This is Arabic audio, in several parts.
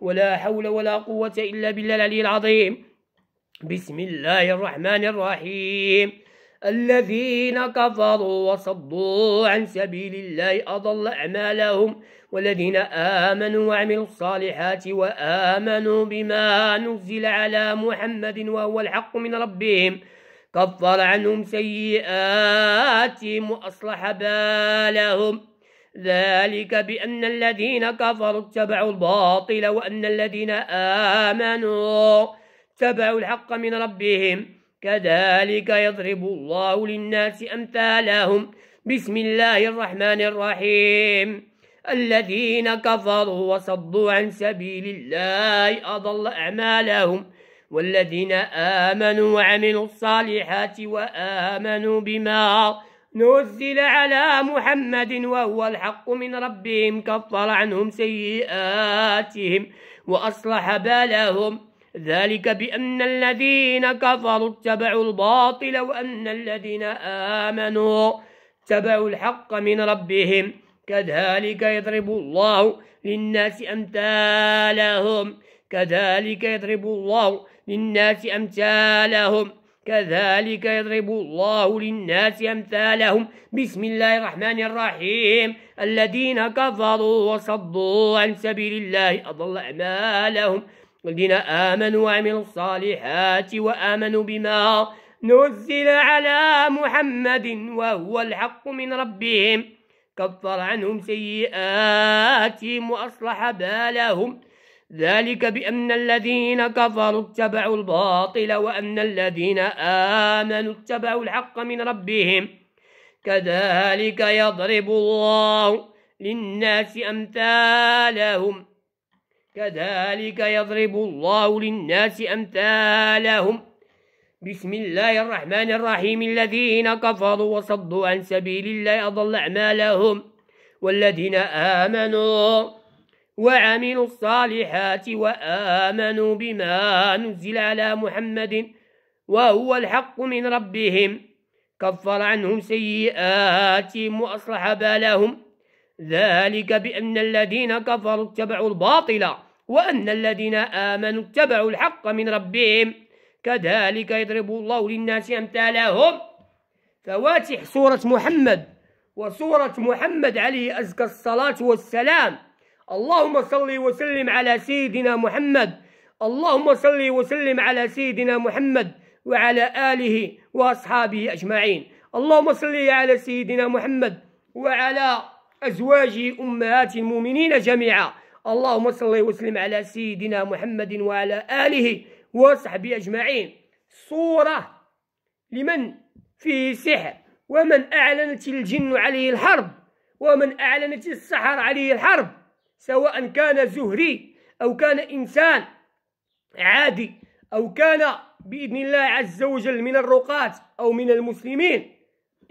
ولا حول ولا قوة إلا بالله العلي العظيم. بسم الله الرحمن الرحيم. الذين كفروا وصدوا عن سبيل الله أضل أعمالهم، والذين آمنوا وعملوا الصالحات وآمنوا بما نزل على محمد وهو الحق من ربهم كفر عنهم سيئاتهم وأصلح بالهم. ذلك بأن الذين كفروا اتبعوا الباطل وأن الذين آمنوا اتبعوا الحق من ربهم كذلك يضرب الله للناس أمثالهم. بسم الله الرحمن الرحيم. الذين كفروا وصدوا عن سبيل الله أضل أعمالهم، والذين آمنوا وعملوا الصالحات وآمنوا بما نزل على محمد وهو الحق من ربهم كفر عنهم سيئاتهم وأصلح بالهم. ذلك بأن الذين كفروا اتبعوا الباطل وأن الذين آمنوا اتبعوا الحق من ربهم كذلك يضرب الله للناس أمثالهم. كذلك يضرب الله للناس أمثالهم. كذلك يضرب الله للناس أمثالهم. بسم الله الرحمن الرحيم. الذين كفروا وصدوا عن سبيل الله أضل أعمالهم، والذين آمنوا وعملوا الصالحات وآمنوا بما نزل على محمد وهو الحق من ربهم كفر عنهم سيئاتهم وأصلح بالهم. ذلك بأن الذين كفروا اتبعوا الباطل وأن الذين آمنوا اتبعوا الحق من ربهم كذلك يضرب الله للناس أمثالهم. كذلك يضرب الله للناس أمثالهم. بسم الله الرحمن الرحيم. الذين كفروا وصدوا عن سبيل الله أضل أعمالهم، والذين آمنوا وعملوا الصالحات وآمنوا بما نزل على محمد وهو الحق من ربهم كفر عنهم سيئاتهم وأصلح بالهم. ذلك بأن الذين كفروا اتبعوا الباطل وأن الذين آمنوا اتبعوا الحق من ربهم كذلك يضرب الله للناس أمثالهم. فواتح سورة محمد وسورة محمد عليه أزكى الصلاة والسلام. اللهم صل وسلم على سيدنا محمد. اللهم صل وسلم على سيدنا محمد وعلى آله وأصحابه أجمعين. اللهم صل على سيدنا محمد وعلى أزواج أمهات المؤمنين جميعا. اللهم صل وسلم على سيدنا محمد وعلى آله وصحبه أجمعين. صورة لمن فيه سحر، ومن أعلنت الجن عليه الحرب، ومن أعلنت السحر عليه الحرب، سواء كان زهري أو كان إنسان عادي أو كان بإذن الله عز وجل من الرقاة أو من المسلمين.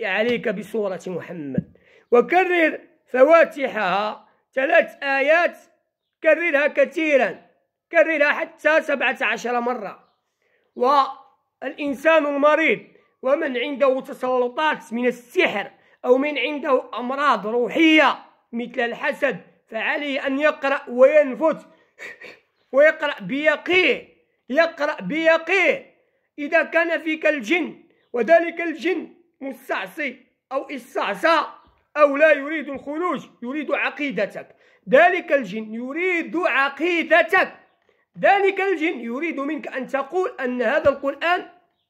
عليك بسورة محمد وكرر فواتحها 3 آيات، كررها كثيرا، كررها حتى 17 مرة. والإنسان المريض ومن عنده تسلطات من السحر أو من عنده أمراض روحية مثل الحسد فعليه أن يقرأ وينفث ويقرأ بيقين، يقرأ بيقين. إذا كان فيك الجن وذلك الجن مستعصي أو استعصى أو لا يريد الخروج، يريد عقيدتك، ذلك الجن يريد عقيدتك، ذلك الجن يريد منك أن تقول أن هذا القرآن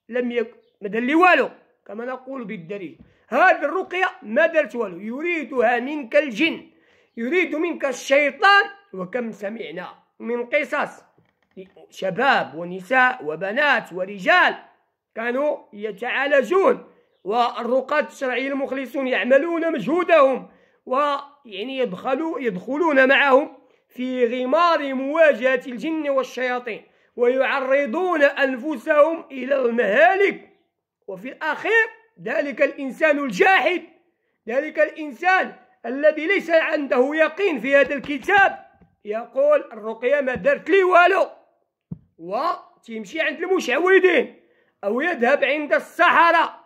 لم مدل والو، كما نقول بالدليل. هذه الرقية ما درت والو، يريدها منك الجن، يريد منك الشيطان. وكم سمعنا من قصص شباب ونساء وبنات ورجال كانوا يتعالجون، والرقاة الشرعيين المخلصون يعملون مجهودهم، ويعني يدخلون معهم في غمار مواجهة الجن والشياطين، ويعرضون أنفسهم إلى المهالك. وفي الأخير ذلك الإنسان الجاحد، ذلك الإنسان الذي ليس عنده يقين في هذا الكتاب يقول الرقية ما درت لي والو، وتمشي عند المشعوذين أو يذهب عند السحرة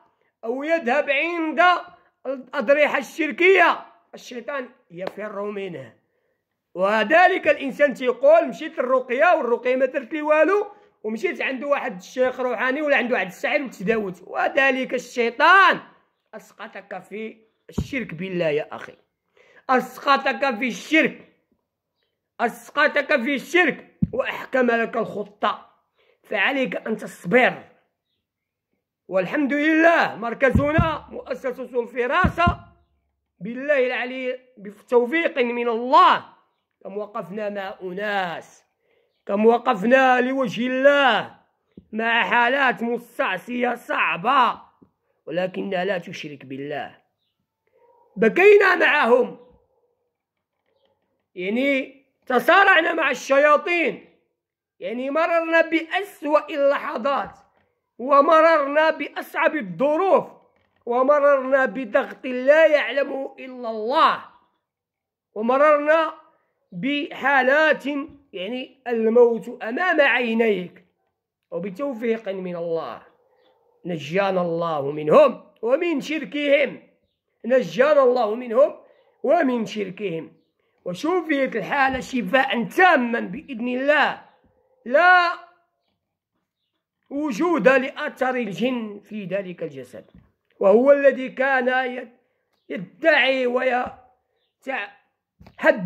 أو يذهب عند الأضرحة الشركية. الشيطان يفر منه، وذلك الانسان تيقول مشيت للرقيه والرقيه ما درت لي والو، ومشيت عند واحد الشيخ روحاني ولا عند واحد الساحر وتداوت، وذلك الشيطان اسقطك في الشرك بالله يا اخي، اسقطك في الشرك، اسقطك في الشرك واحكم لك الخطه، فعليك ان تصبر. والحمد لله مركزنا مؤسسه الفراسه بالله العلي بتوفيق من الله، كم وقفنا مع أناس، كم وقفنا لوجه الله مع حالات مستعصية صعبة ولكنها لا تشرك بالله، بكينا معهم، يعني تصارعنا مع الشياطين، يعني مررنا بأسوأ اللحظات ومررنا بأصعب الظروف ومررنا بضغط لا يعلمه إلا الله، ومررنا بحالات يعني الموت أمام عينيك، وبتوفيق من الله نجانا الله منهم ومن شركهم، نجانا الله منهم ومن شركهم، وشوفيت الحالة شفاء تاما بإذن الله، لا وجود لأثر الجن في ذلك الجسد، وهو الذي كان يدعي ويتحدى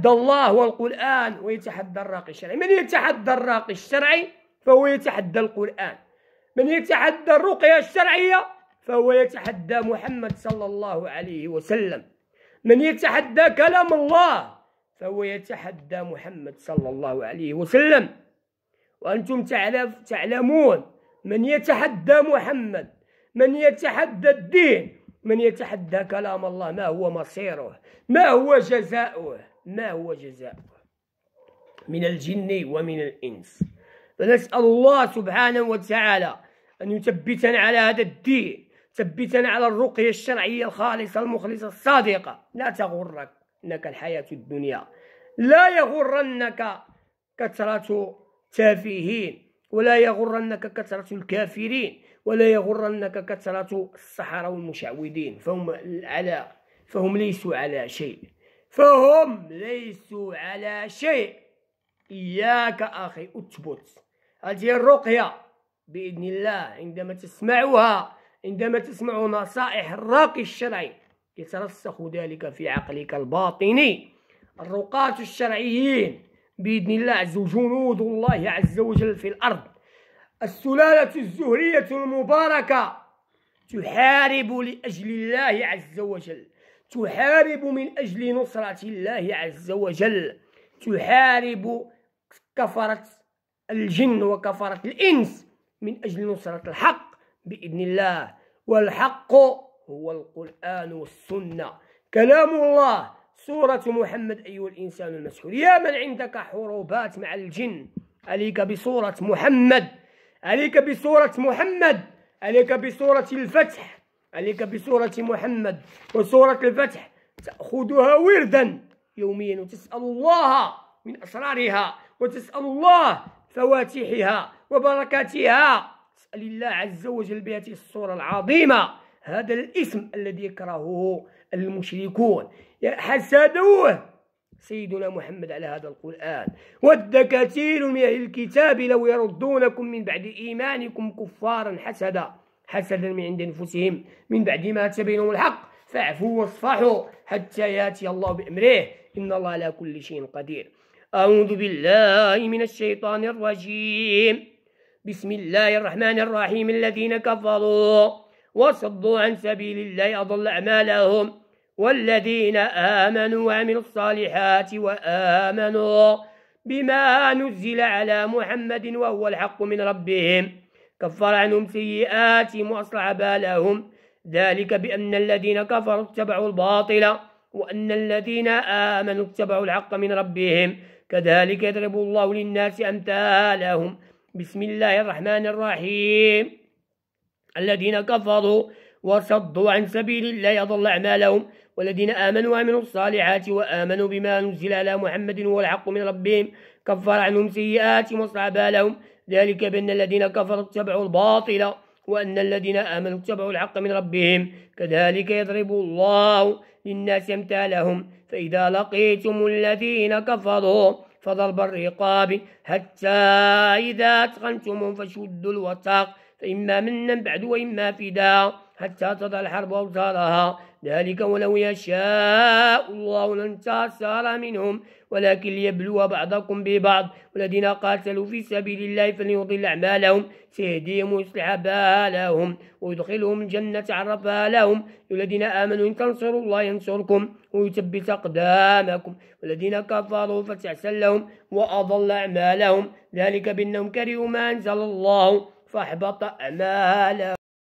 الله والقرآن ويتحدى الراقي الشرعي. من يتحدى الراقي الشرعي فهو يتحدى القرآن، من يتحدى الرقية الشرعية فهو يتحدى محمد صلى الله عليه وسلم، من يتحدى كلام الله فهو يتحدى محمد صلى الله عليه وسلم. وأنتم تعلمون من يتحدى محمد، من يتحدى الدين، من يتحدى كلام الله ما هو مصيره، ما هو جزاؤه، ما هو جزاؤه من الجن ومن الإنس. فنسأل الله سبحانه وتعالى أن يثبتنا على هذا الدين، ثبتنا على الرقية الشرعية الخالصة المخلصة الصادقة. لا تغرنك الحياة الدنيا، لا يغرنك كثرة تافهين، ولا يغرنك كثرة الكافرين، ولا يغرنك كثرة السحرة والمشعوذين، فهم ليسوا على شيء، فهم ليسوا على شيء. إياك أخي أثبت هذه الرقية بإذن الله، عندما تسمعها، عندما تسمع نصائح الراقي الشرعي يترسخ ذلك في عقلك الباطني. الرقاة الشرعيين بإذن الله عز وجل جنود الله عز وجل في الأرض، السلالة الزهرية المباركة تحارب لأجل الله عز وجل، تحارب من أجل نصرة الله عز وجل، تحارب كفرة الجن وكفرة الإنس من أجل نصرة الحق بإذن الله. والحق هو القرآن والسنة، كلام الله، سورة محمد أيها الإنسان المسحور. يا من عندك حروبات مع الجن، عليك بسورة محمد، عليك بسورة محمد، عليك بسورة الفتح، عليك بسورة محمد وسورة الفتح، تأخذها وردا يوميا وتسأل الله من أسرارها، وتسأل الله فواتحها وبركاتها. تسأل الله عز وجل بهذه السورة العظيمة هذا الاسم الذي يكرهه المشركون، حسدوه سيدنا محمد على هذا القرآن. ود كثير من أهل الكتاب لو يردونكم من بعد إيمانكم كفارا حسدا من عند أنفسهم من بعد ما تبينوا الحق فاعفوا واصفحوا حتى يأتي الله بأمره إن الله على كل شيء قدير. أعوذ بالله من الشيطان الرجيم. بسم الله الرحمن الرحيم. الذين كفروا وصدوا عن سبيل الله أضل أعمالهم، والذين آمنوا وعملوا الصالحات وآمنوا بما نزل على محمد وهو الحق من ربهم كفر عنهم سيئاتهم وأصلح بالهم، ذلك بأن الذين كفروا اتبعوا الباطل وأن الذين آمنوا اتبعوا الحق من ربهم كذلك يضرب الله للناس أمثالهم. بسم الله الرحمن الرحيم. الذين كفروا وصدوا عن سبيل الله أضل أعمالهم، والذين آمنوا وعملوا الصالحات وآمنوا بما نزل على محمد وهو الحق من ربهم كفر عنهم سيئاتهم وأصلح بالهم، ذلك بأن الذين كفروا اتبعوا الباطل وأن الذين آمنوا اتبعوا الحق من ربهم كذلك يضرب الله للناس أمثالهم فإذا لقيتم الذين كفروا فضرب الرقاب حتى إذا أثخنتموهم فشدوا الوثاق فإما منا بعد وإما فداء حتى تضع الحرب أوزارها ذلك ولو يشاء الله لانتصر منهم ولكن ليبلو بعضكم ببعض والذين قاتلوا في سبيل الله فليضل أعمالهم سيهديهم ويصلح بالهم ويدخلهم جنة عرفها لهم والذين آمنوا إن تنصروا الله ينصركم ويثبت أقدامكم والذين كفروا فتعسل لهم وأضل أعمالهم ذلك بأنهم كرهوا ما أنزل الله فأحبط أعمالهم.